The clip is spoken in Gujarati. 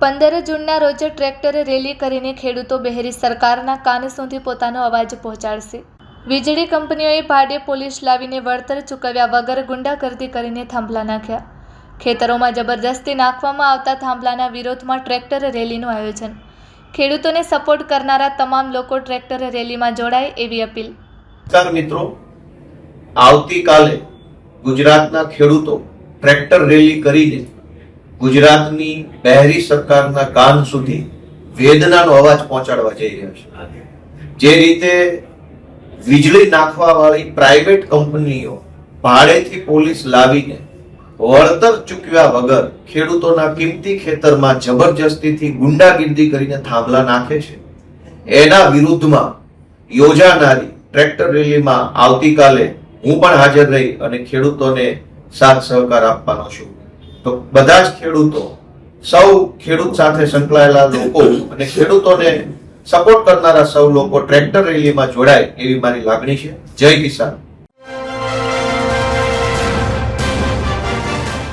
15 જૂનના રોજ ટ્રેક્ટર રેલી કરીને ખેડૂતો બહેરી સરકારના કાન સુધી પોતાનો અવાજ પહોંચાડશે. વીજળી કંપનીઓએ ભાડે પોલીસ લાવીને વળતર ચૂકવ્યા વગર ગુંડાગર્દી કરીને થાંભલા નાખ્યા. ખેતરોમાં જબરજસ્તી નાખવામાં આવતા થાંભલાના વિરોધમાં ટ્રેક્ટર રેલીનું આયોજન. ખેડૂતોને સપોર્ટ કરનારા તમામ લોકો ટ્રેક્ટર રેલીમાં જોડાય એવી અપીલ. નમસ્કાર મિત્રો, આવતીકાલે ગુજરાતના ખેડૂતો ટ્રેક્ટર રેલી કરીને ગુજરાતની બહેરી સરકારના કાન સુધી વેદનાનો અવાજ પહોંચાડવા જઈ રહ્યા છે. જે રીતે વીજળી નાખવા વાળી પ્રાઇવેટ કંપનીઓ ભાડેથી પોલીસ લાવીને વળતર ચૂકવ્યા વગર ખેડૂતોના કિંમતી ખેતરમાં જબરજસ્તીથી ગુંડાગીર્દી કરીને થાંભલા નાખે છે, એના વિરુદ્ધમાં યોજાનારી ટ્રેક્ટર રેલીમાં આવતીકાલે હું પણ હાજર રહી અને ખેડૂતોને સાથ સહકાર આપવાનો છું. તો બધા જ ખેડૂતો, સૌ ખેડૂત સાથે સંકળાયેલા લોકો અને ખેડૂતોને સપોર્ટ કરનારા સૌ લોકો ટ્રેક્ટર રેલીમાં જોડાય એવી મારી લાગણી છે. જય કિસાન.